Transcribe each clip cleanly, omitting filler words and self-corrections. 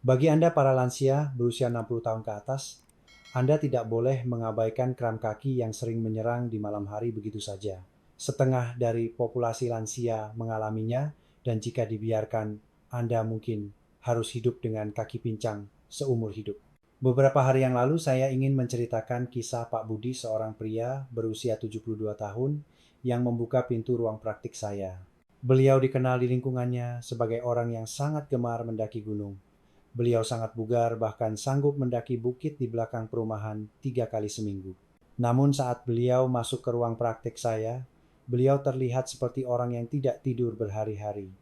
Bagi Anda para lansia berusia 60 tahun ke atas, Anda tidak boleh mengabaikan kram kaki yang sering menyerang di malam hari begitu saja. Setengah dari populasi lansia mengalaminya, dan jika dibiarkan, Anda mungkin harus hidup dengan kaki pincang seumur hidup. Beberapa hari yang lalu saya ingin menceritakan kisah Pak Budi, seorang pria berusia 72 tahun yang membuka pintu ruang praktik saya. Beliau dikenal di lingkungannya sebagai orang yang sangat gemar mendaki gunung. Beliau sangat bugar, bahkan sanggup mendaki bukit di belakang perumahan 3 kali seminggu. Namun saat beliau masuk ke ruang praktik saya, beliau terlihat seperti orang yang tidak tidur berhari-hari.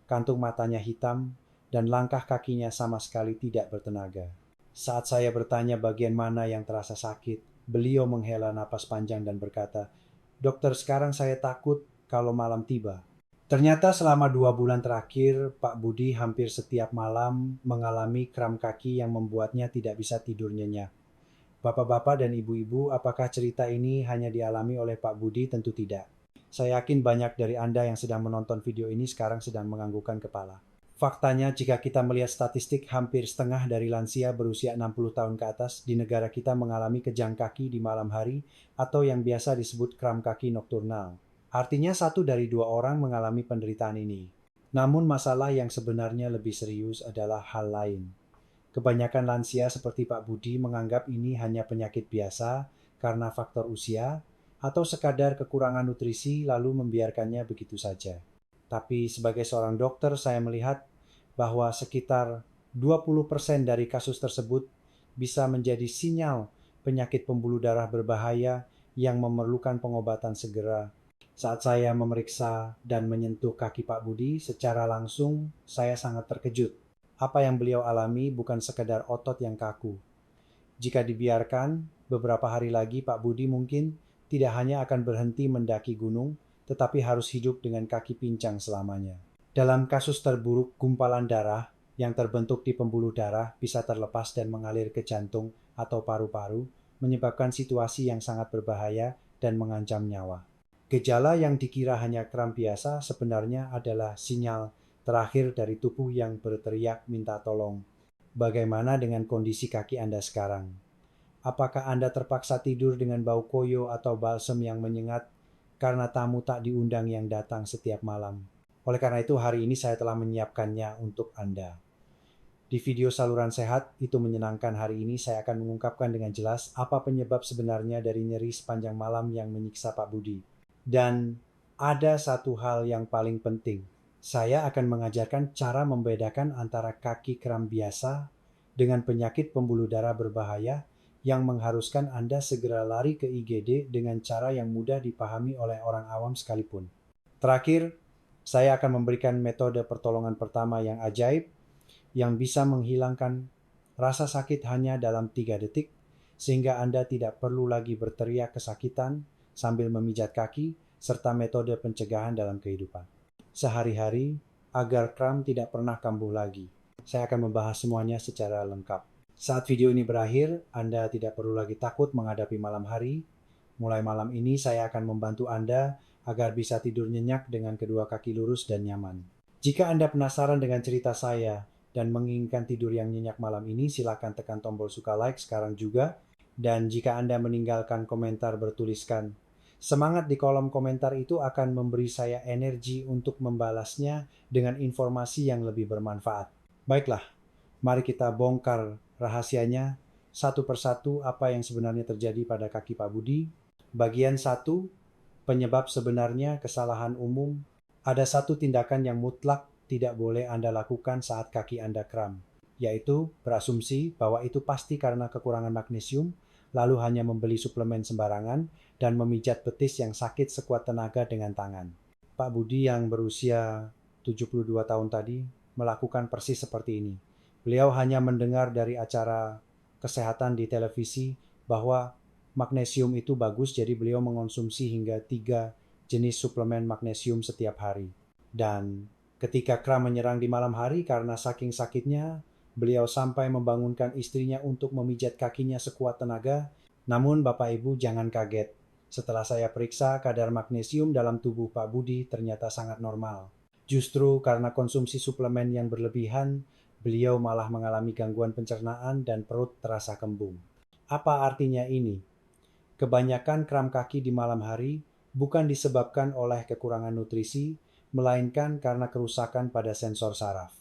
Kantung matanya hitam dan langkah kakinya sama sekali tidak bertenaga. Saat saya bertanya bagian mana yang terasa sakit, beliau menghela napas panjang dan berkata, "Dokter, sekarang saya takut kalau malam tiba." Ternyata selama 2 bulan terakhir, Pak Budi hampir setiap malam mengalami kram kaki yang membuatnya tidak bisa tidur nyenyak. Bapak-bapak dan ibu-ibu, apakah cerita ini hanya dialami oleh Pak Budi? Tentu tidak. Saya yakin banyak dari Anda yang sedang menonton video ini sekarang sedang menganggukkan kepala. Faktanya, jika kita melihat statistik, hampir setengah dari lansia berusia 60 tahun ke atas di negara kita mengalami kejang kaki di malam hari atau yang biasa disebut kram kaki nokturnal. Artinya 1 dari 2 orang mengalami penderitaan ini. Namun masalah yang sebenarnya lebih serius adalah hal lain. Kebanyakan lansia seperti Pak Budi menganggap ini hanya penyakit biasa karena faktor usia atau sekadar kekurangan nutrisi lalu membiarkannya begitu saja. Tapi sebagai seorang dokter, saya melihat bahwa sekitar 20% dari kasus tersebut bisa menjadi sinyal penyakit pembuluh darah berbahaya yang memerlukan pengobatan segera. Saat saya memeriksa dan menyentuh kaki Pak Budi secara langsung, saya sangat terkejut. Apa yang beliau alami bukan sekedar otot yang kaku. Jika dibiarkan, beberapa hari lagi Pak Budi mungkin tidak hanya akan berhenti mendaki gunung, tetapi harus hidup dengan kaki pincang selamanya. Dalam kasus terburuk, gumpalan darah yang terbentuk di pembuluh darah bisa terlepas dan mengalir ke jantung atau paru-paru, menyebabkan situasi yang sangat berbahaya dan mengancam nyawa. Gejala yang dikira hanya kram biasa sebenarnya adalah sinyal terakhir dari tubuh yang berteriak minta tolong. Bagaimana dengan kondisi kaki Anda sekarang? Apakah Anda terpaksa tidur dengan bau koyo atau balsem yang menyengat karena tamu tak diundang yang datang setiap malam? Oleh karena itu, hari ini saya telah menyiapkannya untuk Anda. Di video saluran sehat itu menyenangkan hari ini, saya akan mengungkapkan dengan jelas apa penyebab sebenarnya dari nyeri sepanjang malam yang menyiksa Pak Budi. Dan ada satu hal yang paling penting. Saya akan mengajarkan cara membedakan antara kaki kram biasa dengan penyakit pembuluh darah berbahaya yang mengharuskan Anda segera lari ke IGD dengan cara yang mudah dipahami oleh orang awam sekalipun. Terakhir, saya akan memberikan metode pertolongan pertama yang ajaib yang bisa menghilangkan rasa sakit hanya dalam 3 detik sehingga Anda tidak perlu lagi berteriak kesakitan sambil memijat kaki, serta metode pencegahan dalam kehidupan sehari-hari agar kram tidak pernah kambuh lagi. Saya akan membahas semuanya secara lengkap. Saat video ini berakhir, Anda tidak perlu lagi takut menghadapi malam hari. Mulai malam ini saya akan membantu Anda agar bisa tidur nyenyak dengan kedua kaki lurus dan nyaman. Jika Anda penasaran dengan cerita saya dan menginginkan tidur yang nyenyak malam ini, silakan tekan tombol suka like sekarang juga. Dan jika Anda meninggalkan komentar bertuliskan semangat di kolom komentar, itu akan memberi saya energi untuk membalasnya dengan informasi yang lebih bermanfaat. Baiklah, mari kita bongkar rahasianya satu persatu apa yang sebenarnya terjadi pada kaki Pak Budi. Bagian 1, penyebab sebenarnya kesalahan umum. Ada satu tindakan yang mutlak tidak boleh Anda lakukan saat kaki Anda kram, yaitu berasumsi bahwa itu pasti karena kekurangan magnesium, lalu hanya membeli suplemen sembarangan dan memijat betis yang sakit sekuat tenaga dengan tangan. Pak Budi yang berusia 72 tahun tadi melakukan persis seperti ini. Beliau hanya mendengar dari acara kesehatan di televisi bahwa magnesium itu bagus, jadi beliau mengonsumsi hingga 3 jenis suplemen magnesium setiap hari. Dan ketika kram menyerang di malam hari, karena saking sakitnya, beliau sampai membangunkan istrinya untuk memijat kakinya sekuat tenaga. Namun Bapak Ibu jangan kaget. Setelah saya periksa, kadar magnesium dalam tubuh Pak Budi ternyata sangat normal. Justru karena konsumsi suplemen yang berlebihan Beliau malah mengalami gangguan pencernaan dan perut terasa kembung. Apa artinya ini? Kebanyakan kram kaki di malam hari bukan disebabkan oleh kekurangan nutrisi, melainkan karena kerusakan pada sensor saraf.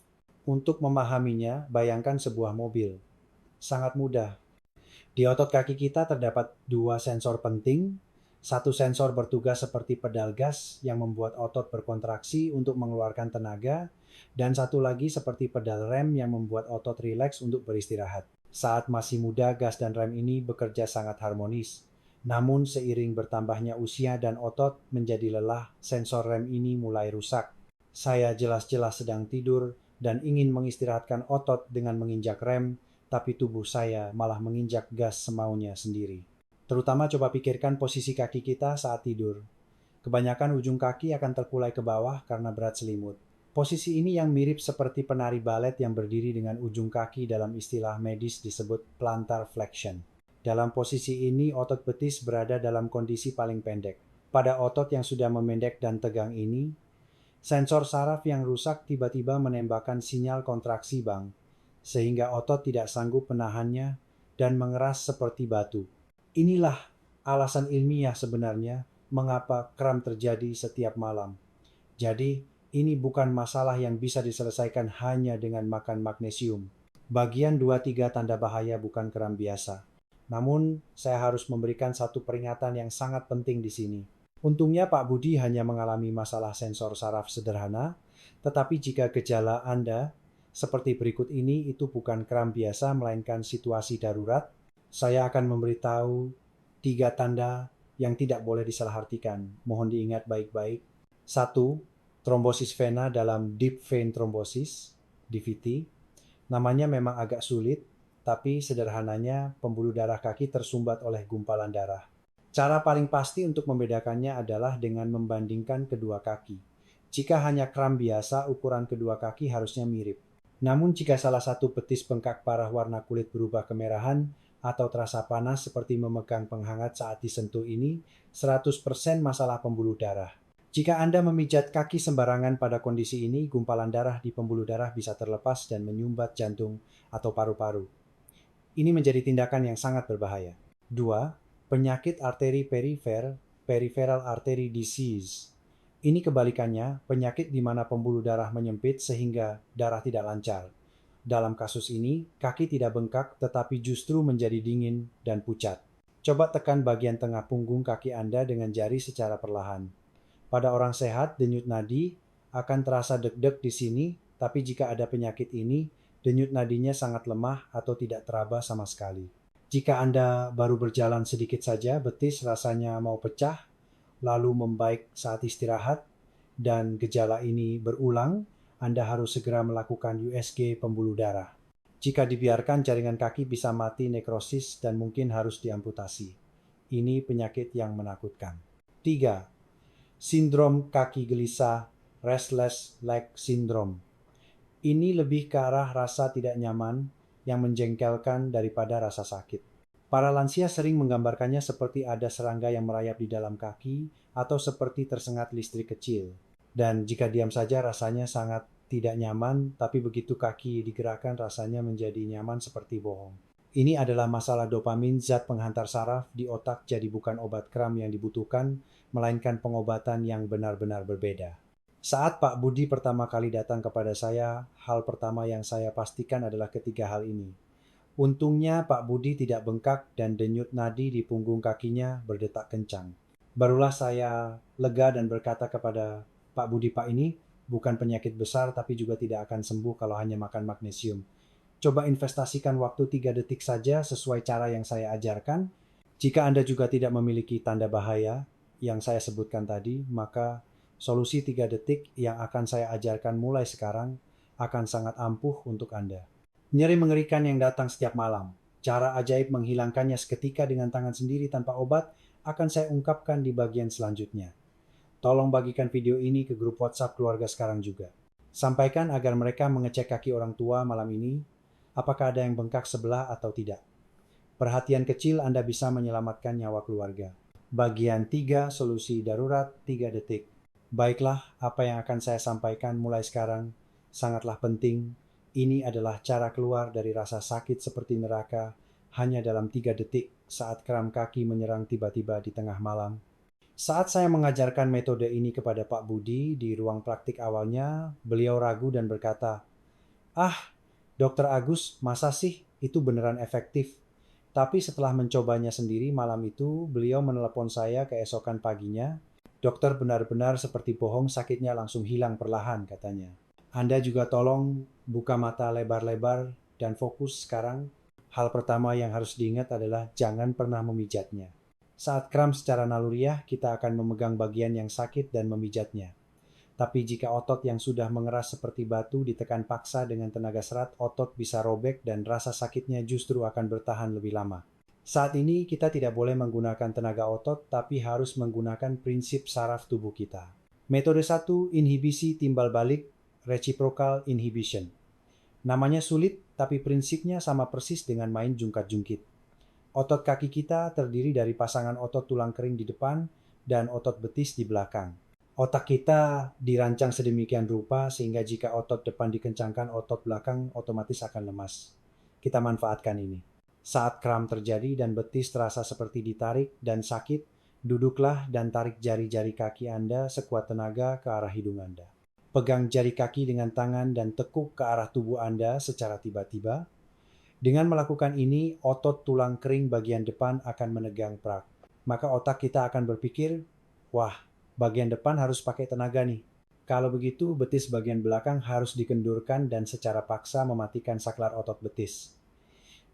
Untuk memahaminya, bayangkan sebuah mobil. Sangat mudah. Di otot kaki kita terdapat dua sensor penting. Satu sensor bertugas seperti pedal gas yang membuat otot berkontraksi untuk mengeluarkan tenaga, dan satu lagi seperti pedal rem yang membuat otot rileks untuk beristirahat. Saat masih muda, gas dan rem ini bekerja sangat harmonis. Namun seiring bertambahnya usia dan otot menjadi lelah, sensor rem ini mulai rusak. Saya jelas-jelas sedang tidur dan ingin mengistirahatkan otot dengan menginjak rem, tapi tubuh saya malah menginjak gas semaunya sendiri. Terutama coba pikirkan posisi kaki kita saat tidur. Kebanyakan ujung kaki akan terkulai ke bawah karena berat selimut. Posisi ini yang mirip seperti penari balet yang berdiri dengan ujung kaki dalam istilah medis disebut plantar flexion. Dalam posisi ini otot betis berada dalam kondisi paling pendek. Pada otot yang sudah memendek dan tegang ini, sensor saraf yang rusak tiba-tiba menembakkan sinyal kontraksi bang, sehingga otot tidak sanggup menahannya dan mengeras seperti batu. Inilah alasan ilmiah sebenarnya mengapa kram terjadi setiap malam. Jadi, ini bukan masalah yang bisa diselesaikan hanya dengan makan magnesium. Bagian 2-3 tanda bahaya bukan kram biasa. Namun, saya harus memberikan satu peringatan yang sangat penting di sini. Untungnya Pak Budi hanya mengalami masalah sensor saraf sederhana, tetapi jika gejala Anda seperti berikut ini itu bukan kram biasa melainkan situasi darurat, saya akan memberitahu 3 tanda yang tidak boleh disalahartikan. Mohon diingat baik-baik. 1. Trombosis vena dalam deep vein thrombosis, DVT. Namanya memang agak sulit, tapi sederhananya pembuluh darah kaki tersumbat oleh gumpalan darah. Cara paling pasti untuk membedakannya adalah dengan membandingkan kedua kaki. Jika hanya kram biasa, ukuran kedua kaki harusnya mirip. Namun jika salah satu betis bengkak parah, warna kulit berubah kemerahan, atau terasa panas seperti memegang penghangat saat disentuh, ini 100% masalah pembuluh darah. Jika Anda memijat kaki sembarangan pada kondisi ini, gumpalan darah di pembuluh darah bisa terlepas dan menyumbat jantung atau paru-paru. Ini menjadi tindakan yang sangat berbahaya. 2. Penyakit arteri perifer, peripheral artery disease. Ini kebalikannya, penyakit di mana pembuluh darah menyempit sehingga darah tidak lancar. Dalam kasus ini, kaki tidak bengkak tetapi justru menjadi dingin dan pucat. Coba tekan bagian tengah punggung kaki Anda dengan jari secara perlahan. Pada orang sehat, denyut nadi akan terasa deg-deg di sini, tapi jika ada penyakit ini, denyut nadinya sangat lemah atau tidak teraba sama sekali. Jika Anda baru berjalan sedikit saja, betis rasanya mau pecah, lalu membaik saat istirahat, dan gejala ini berulang, Anda harus segera melakukan USG pembuluh darah. Jika dibiarkan, jaringan kaki bisa mati nekrosis dan mungkin harus diamputasi. Ini penyakit yang menakutkan. 3. Sindrom kaki gelisah, restless leg syndrome. Ini lebih ke arah rasa tidak nyaman yang menjengkelkan daripada rasa sakit. Para lansia sering menggambarkannya seperti ada serangga yang merayap di dalam kaki atau seperti tersengat listrik kecil. Dan jika diam saja rasanya sangat tidak nyaman, tapi begitu kaki digerakkan rasanya menjadi nyaman seperti bohong. Ini adalah masalah dopamin, zat penghantar saraf di otak, jadi bukan obat kram yang dibutuhkan, melainkan pengobatan yang benar-benar berbeda. Saat Pak Budi pertama kali datang kepada saya, hal pertama yang saya pastikan adalah ketiga hal ini. Untungnya Pak Budi tidak bengkak dan denyut nadi di punggung kakinya berdetak kencang. Barulah saya lega dan berkata kepada Pak Budi, "Pak, ini bukan penyakit besar tapi juga tidak akan sembuh kalau hanya makan magnesium. Coba investasikan waktu 3 detik saja sesuai cara yang saya ajarkan. Jika Anda juga tidak memiliki tanda bahaya yang saya sebutkan tadi, maka solusi 3 detik yang akan saya ajarkan mulai sekarang akan sangat ampuh untuk Anda." Nyeri mengerikan yang datang setiap malam. Cara ajaib menghilangkannya seketika dengan tangan sendiri tanpa obat akan saya ungkapkan di bagian selanjutnya. Tolong bagikan video ini ke grup WhatsApp keluarga sekarang juga. Sampaikan agar mereka mengecek kaki orang tua malam ini, apakah ada yang bengkak sebelah atau tidak. Perhatian kecil Anda bisa menyelamatkan nyawa keluarga. Bagian 3, solusi darurat 3 detik. Baiklah, apa yang akan saya sampaikan mulai sekarang sangatlah penting. Ini adalah cara keluar dari rasa sakit seperti neraka hanya dalam 3 detik saat kram kaki menyerang tiba-tiba di tengah malam. Saat saya mengajarkan metode ini kepada Pak Budi di ruang praktik awalnya, beliau ragu dan berkata, "Ah, Dokter Agus, masa sih itu beneran efektif?" Tapi setelah mencobanya sendiri malam itu, beliau menelepon saya keesokan paginya. "Dokter benar-benar seperti bohong, sakitnya langsung hilang perlahan," katanya. "Anda juga tolong buka mata lebar-lebar dan fokus sekarang. Hal pertama yang harus diingat adalah jangan pernah memijatnya. Saat kram secara naluriah, kita akan memegang bagian yang sakit dan memijatnya. Tapi jika otot yang sudah mengeras seperti batu ditekan paksa dengan tenaga serat, otot bisa robek dan rasa sakitnya justru akan bertahan lebih lama. Saat ini kita tidak boleh menggunakan tenaga otot, tapi harus menggunakan prinsip saraf tubuh kita." Metode 1, inhibisi timbal balik, reciprocal inhibition. Namanya sulit, tapi prinsipnya sama persis dengan main jungkat-jungkit. Otot kaki kita terdiri dari pasangan otot tulang kering di depan dan otot betis di belakang. Otak kita dirancang sedemikian rupa sehingga jika otot depan dikencangkan, otot belakang otomatis akan lemas. Kita manfaatkan ini. Saat kram terjadi dan betis terasa seperti ditarik dan sakit, duduklah dan tarik jari-jari kaki Anda sekuat tenaga ke arah hidung Anda. Pegang jari kaki dengan tangan dan tekuk ke arah tubuh Anda secara tiba-tiba. Dengan melakukan ini, otot tulang kering bagian depan akan menegang prak. Maka otak kita akan berpikir, "Wah, bagian depan harus pakai tenaga nih." Kalau begitu, betis bagian belakang harus dikendurkan dan secara paksa mematikan saklar otot betis.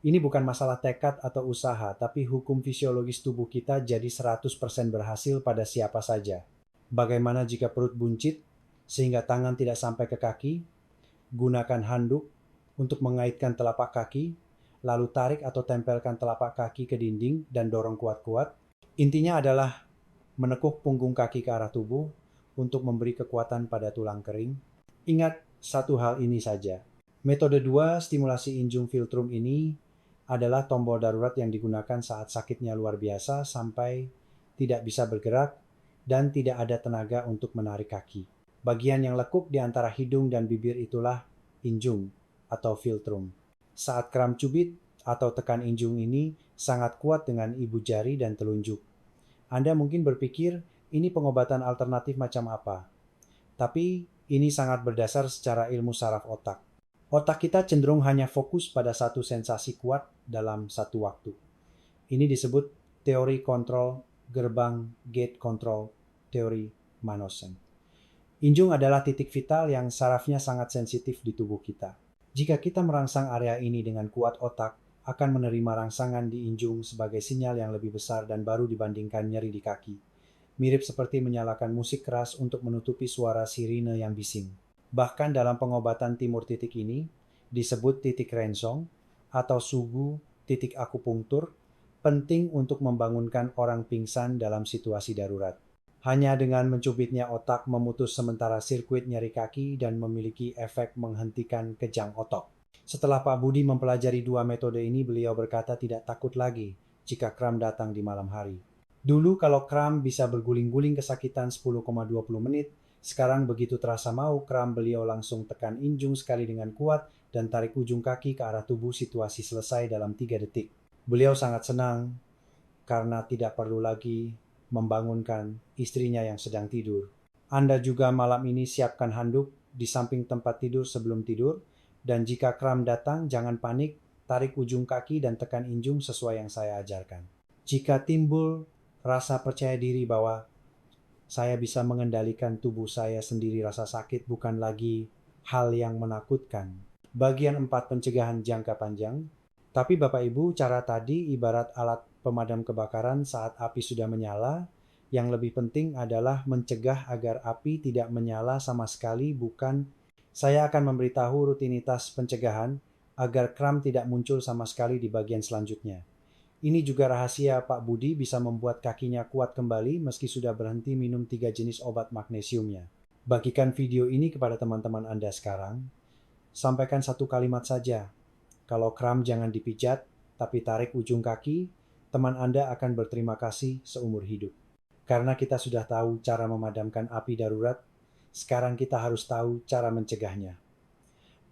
Ini bukan masalah tekad atau usaha, tapi hukum fisiologis tubuh kita jadi 100% berhasil pada siapa saja. Bagaimana jika perut buncit, sehingga tangan tidak sampai ke kaki? Gunakan handuk untuk mengaitkan telapak kaki, lalu tarik atau tempelkan telapak kaki ke dinding dan dorong kuat-kuat. Intinya adalah menekuk punggung kaki ke arah tubuh untuk memberi kekuatan pada tulang kering. Ingat satu hal ini saja. Metode 2, stimulasi injung filtrum ini adalah tombol darurat yang digunakan saat sakitnya luar biasa sampai tidak bisa bergerak dan tidak ada tenaga untuk menarik kaki. Bagian yang lekuk di antara hidung dan bibir itulah injung atau filtrum. Saat kram cubit atau tekan injung ini sangat kuat dengan ibu jari dan telunjuk. Anda mungkin berpikir, ini pengobatan alternatif macam apa? Tapi ini sangat berdasar secara ilmu saraf otak. Otak kita cenderung hanya fokus pada satu sensasi kuat dalam satu waktu. Ini disebut teori kontrol gerbang gate control teori Manosen. Injung adalah titik vital yang sarafnya sangat sensitif di tubuh kita. Jika kita merangsang area ini dengan kuat, otak akan menerima rangsangan di injung sebagai sinyal yang lebih besar dan baru dibandingkan nyeri di kaki. Mirip seperti menyalakan musik keras untuk menutupi suara sirine yang bising. Bahkan dalam pengobatan timur titik ini, disebut titik Rensong atau sugu titik akupunktur, penting untuk membangunkan orang pingsan dalam situasi darurat. Hanya dengan mencubitnya otak memutus sementara sirkuit nyeri kaki dan memiliki efek menghentikan kejang otot. Setelah Pak Budi mempelajari 2 metode ini, beliau berkata tidak takut lagi jika kram datang di malam hari. Dulu kalau kram bisa berguling-guling kesakitan 10,20 menit, sekarang begitu terasa mau kram, beliau langsung tekan injung sekali dengan kuat dan tarik ujung kaki ke arah tubuh, situasi selesai dalam 3 detik. Beliau sangat senang karena tidak perlu lagi membangunkan istrinya yang sedang tidur. Anda juga malam ini siapkan handuk di samping tempat tidur sebelum tidur, dan jika kram datang jangan panik, tarik ujung kaki dan tekan injung sesuai yang saya ajarkan. Jika timbul rasa percaya diri bahwa saya bisa mengendalikan tubuh saya sendiri, rasa sakit bukan lagi hal yang menakutkan. Bagian 4, pencegahan jangka panjang. Tapi Bapak Ibu, cara tadi ibarat alat pemadam kebakaran saat api sudah menyala. Yang lebih penting adalah mencegah agar api tidak menyala sama sekali, bukan. Saya akan memberitahu rutinitas pencegahan agar kram tidak muncul sama sekali di bagian selanjutnya. Ini juga rahasia Pak Budi bisa membuat kakinya kuat kembali meski sudah berhenti minum 3 jenis obat magnesiumnya. Bagikan video ini kepada teman-teman Anda sekarang. Sampaikan satu kalimat saja. Kalau kram jangan dipijat, tapi tarik ujung kaki, teman Anda akan berterima kasih seumur hidup. Karena kita sudah tahu cara memadamkan api darurat, sekarang kita harus tahu cara mencegahnya.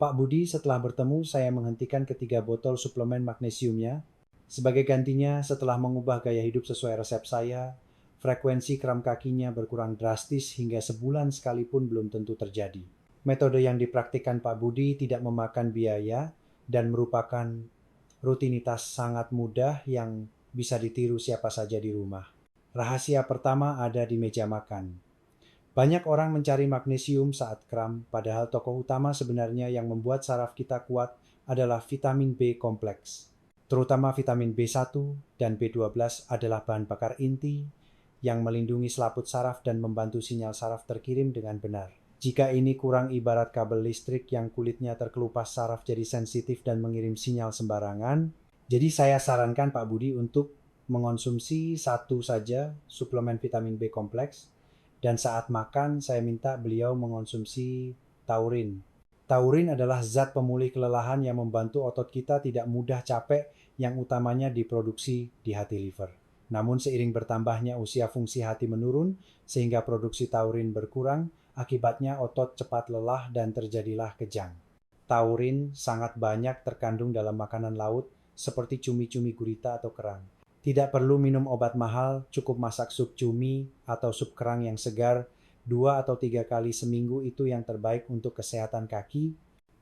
Pak Budi, setelah bertemu, saya menghentikan ketiga botol suplemen magnesiumnya. Sebagai gantinya, setelah mengubah gaya hidup sesuai resep saya, frekuensi kram kakinya berkurang drastis hingga sebulan sekalipun belum tentu terjadi. Metode yang dipraktikkan Pak Budi tidak memakan biaya dan merupakan rutinitas sangat mudah yang bisa ditiru siapa saja di rumah. Rahasia pertama ada di meja makan. Banyak orang mencari magnesium saat kram, padahal tokoh utama sebenarnya yang membuat saraf kita kuat adalah vitamin B kompleks. Terutama vitamin B1 dan B12 adalah bahan bakar inti yang melindungi selaput saraf dan membantu sinyal saraf terkirim dengan benar. Jika ini kurang, ibarat kabel listrik yang kulitnya terkelupas, saraf jadi sensitif dan mengirim sinyal sembarangan. Jadi saya sarankan Pak Budi untuk mengonsumsi satu saja suplemen vitamin B kompleks. Dan saat makan, saya minta beliau mengonsumsi taurin. Taurin adalah zat pemulih kelelahan yang membantu otot kita tidak mudah capek, yang utamanya diproduksi di hati liver. Namun seiring bertambahnya usia, fungsi hati menurun, sehingga produksi taurin berkurang, akibatnya otot cepat lelah dan terjadilah kejang. Taurin sangat banyak terkandung dalam makanan laut, seperti cumi-cumi gurita atau kerang. Tidak perlu minum obat mahal, cukup masak sup cumi atau sup kerang yang segar 2 atau 3 kali seminggu, itu yang terbaik untuk kesehatan kaki.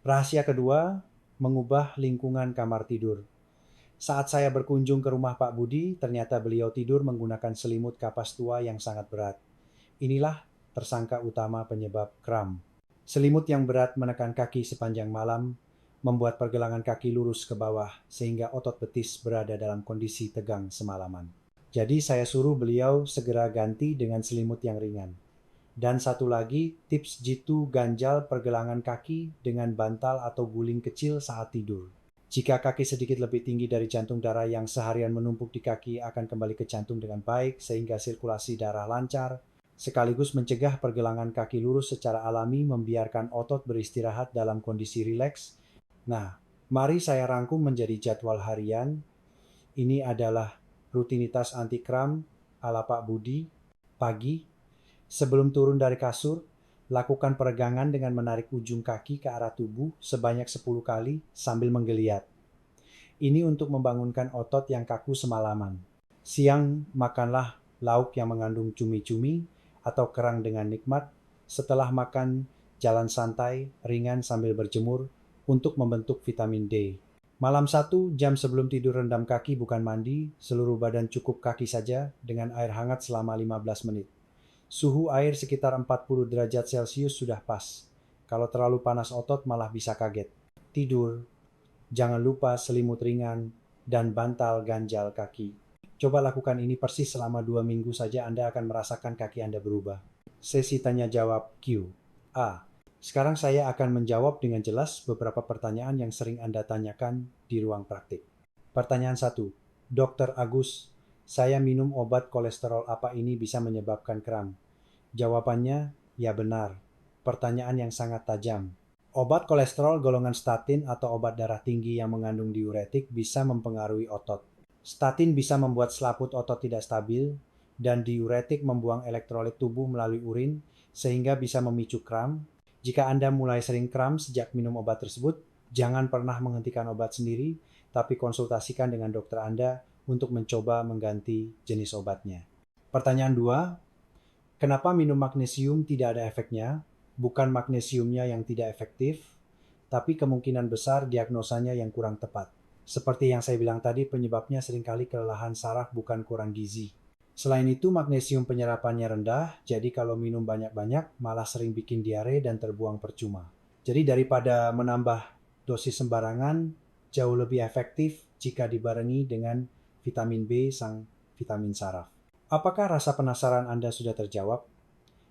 Rahasia kedua, mengubah lingkungan kamar tidur. Saat saya berkunjung ke rumah Pak Budi, ternyata beliau tidur menggunakan selimut kapas tua yang sangat berat. Inilah tersangka utama penyebab kram. Selimut yang berat menekan kaki sepanjang malam, membuat pergelangan kaki lurus ke bawah sehingga otot betis berada dalam kondisi tegang semalaman. Jadi saya suruh beliau segera ganti dengan selimut yang ringan. Dan satu lagi, tips jitu ganjal pergelangan kaki dengan bantal atau guling kecil saat tidur. Jika kaki sedikit lebih tinggi dari jantung, darah yang seharian menumpuk di kaki akan kembali ke jantung dengan baik sehingga sirkulasi darah lancar, sekaligus mencegah pergelangan kaki lurus secara alami, membiarkan otot beristirahat dalam kondisi rileks. Nah, mari saya rangkum menjadi jadwal harian. Ini adalah rutinitas anti kram ala Pak Budi. Pagi, sebelum turun dari kasur, lakukan peregangan dengan menarik ujung kaki ke arah tubuh sebanyak 10 kali sambil menggeliat. Ini untuk membangunkan otot yang kaku semalaman. Siang, makanlah lauk yang mengandung cumi-cumi atau kerang dengan nikmat. Setelah makan, jalan santai, ringan sambil berjemur untuk membentuk vitamin D. Malam 1 jam sebelum tidur, rendam kaki bukan mandi, seluruh badan cukup kaki saja dengan air hangat selama 15 menit. Suhu air sekitar 40 derajat Celcius sudah pas. Kalau terlalu panas otot malah bisa kaget. Tidur, jangan lupa selimut ringan dan bantal ganjal kaki. Coba lakukan ini persis selama 2 minggu saja, Anda akan merasakan kaki Anda berubah. Sesi tanya jawab Q. A. Sekarang saya akan menjawab dengan jelas beberapa pertanyaan yang sering Anda tanyakan di ruang praktik. Pertanyaan 1. Dr. Agus, saya minum obat kolesterol, apa ini bisa menyebabkan kram? Jawabannya, ya benar. Pertanyaan yang sangat tajam. Obat kolesterol golongan statin atau obat darah tinggi yang mengandung diuretik bisa mempengaruhi otot. Statin bisa membuat selaput otot tidak stabil, dan diuretik membuang elektrolit tubuh melalui urin sehingga bisa memicu kram. Jika Anda mulai sering kram sejak minum obat tersebut, jangan pernah menghentikan obat sendiri, tapi konsultasikan dengan dokter Anda untuk mencoba mengganti jenis obatnya. Pertanyaan 2, kenapa minum magnesium tidak ada efeknya? Bukan magnesiumnya yang tidak efektif, tapi kemungkinan besar diagnosanya yang kurang tepat. Seperti yang saya bilang tadi, penyebabnya seringkali kelelahan saraf, bukan kurang gizi. Selain itu, magnesium penyerapannya rendah, jadi kalau minum banyak-banyak malah sering bikin diare dan terbuang percuma. Jadi daripada menambah dosis sembarangan, jauh lebih efektif jika dibarengi dengan vitamin B, sang vitamin saraf. Apakah rasa penasaran Anda sudah terjawab?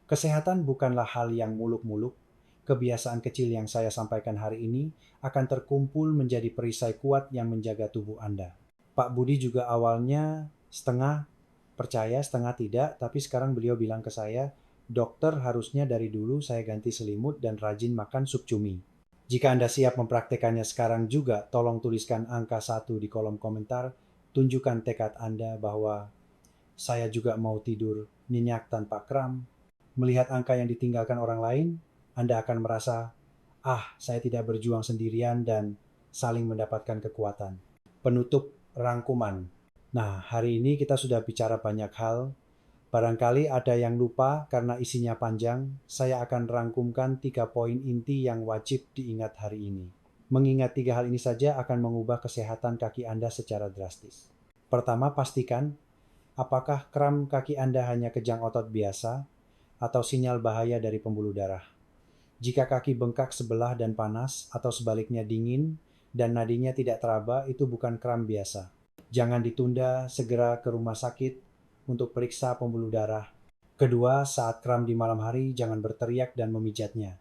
Kesehatan bukanlah hal yang muluk-muluk. Kebiasaan kecil yang saya sampaikan hari ini akan terkumpul menjadi perisai kuat yang menjaga tubuh Anda. Pak Budi juga awalnya setengah percaya, setengah tidak, tapi sekarang beliau bilang ke saya, dokter, harusnya dari dulu saya ganti selimut dan rajin makan sup cumi. Jika Anda siap mempraktekannya sekarang juga, tolong tuliskan angka 1 di kolom komentar, tunjukkan tekad Anda bahwa saya juga mau tidur nyenyak tanpa kram. Melihat angka yang ditinggalkan orang lain, Anda akan merasa Saya tidak berjuang sendirian dan saling mendapatkan kekuatan. Penutup rangkuman. Nah, hari ini kita sudah bicara banyak hal. Barangkali ada yang lupa karena isinya panjang. Saya akan rangkumkan 3 poin inti yang wajib diingat hari ini. Mengingat 3 hal ini saja akan mengubah kesehatan kaki Anda secara drastis. Pertama, pastikan apakah kram kaki Anda hanya kejang otot biasa atau sinyal bahaya dari pembuluh darah. Jika kaki bengkak sebelah dan panas atau sebaliknya dingin dan nadinya tidak teraba, itu bukan kram biasa. Jangan ditunda, segera ke rumah sakit untuk periksa pembuluh darah. Kedua, saat kram di malam hari, jangan berteriak dan memijatnya.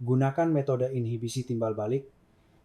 Gunakan metode inhibisi timbal balik,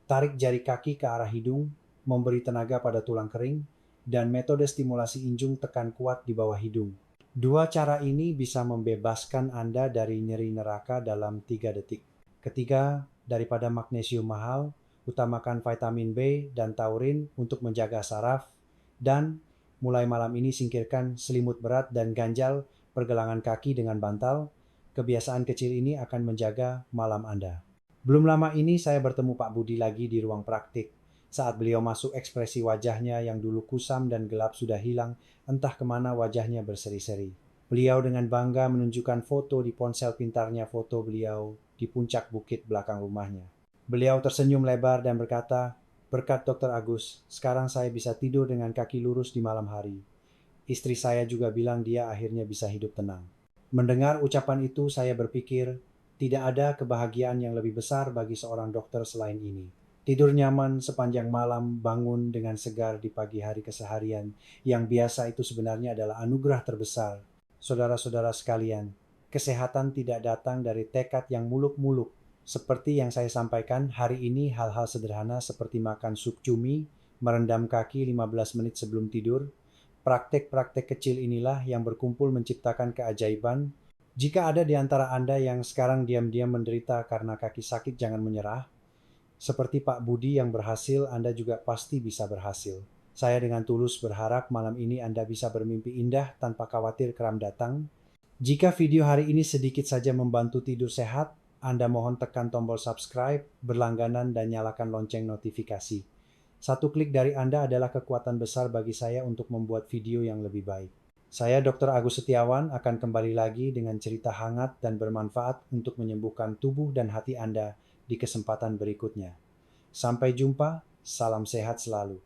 tarik jari kaki ke arah hidung, memberi tenaga pada tulang kering, dan metode stimulasi injung tekan kuat di bawah hidung. 2 cara ini bisa membebaskan Anda dari nyeri neraka dalam 3 detik. Ketiga, daripada magnesium mahal, utamakan vitamin B dan taurin untuk menjaga saraf. Dan mulai malam ini singkirkan selimut berat dan ganjal pergelangan kaki dengan bantal. Kebiasaan kecil ini akan menjaga malam Anda. Belum lama ini saya bertemu Pak Budi lagi di ruang praktik. Saat beliau masuk, ekspresi wajahnya yang dulu kusam dan gelap sudah hilang, entah kemana wajahnya berseri-seri. Beliau dengan bangga menunjukkan foto di ponsel pintarnya foto beliau di puncak bukit belakang rumahnya. Beliau tersenyum lebar dan berkata, "Berkat Dr. Agus, sekarang saya bisa tidur dengan kaki lurus di malam hari. Istri saya juga bilang dia akhirnya bisa hidup tenang." Mendengar ucapan itu, saya berpikir, tidak ada kebahagiaan yang lebih besar bagi seorang dokter selain ini. Tidur nyaman sepanjang malam, bangun dengan segar di pagi hari keseharian, yang biasa itu sebenarnya adalah anugerah terbesar. Saudara-saudara sekalian, kesehatan tidak datang dari tekad yang muluk-muluk. Seperti yang saya sampaikan, hari ini hal-hal sederhana seperti makan sup cumi, merendam kaki 15 menit sebelum tidur, praktek-praktek kecil inilah yang berkumpul menciptakan keajaiban. Jika ada di antara Anda yang sekarang diam-diam menderita karena kaki sakit, jangan menyerah. Seperti Pak Budi yang berhasil, Anda juga pasti bisa berhasil. Saya dengan tulus berharap malam ini Anda bisa bermimpi indah tanpa khawatir kram datang. Jika video hari ini sedikit saja membantu tidur sehat, Anda mohon tekan tombol subscribe, berlangganan, dan nyalakan lonceng notifikasi. 1 klik dari Anda adalah kekuatan besar bagi saya untuk membuat video yang lebih baik. Saya Dr. Agus Setiawan akan kembali lagi dengan cerita hangat dan bermanfaat untuk menyembuhkan tubuh dan hati Anda di kesempatan berikutnya. Sampai jumpa, salam sehat selalu.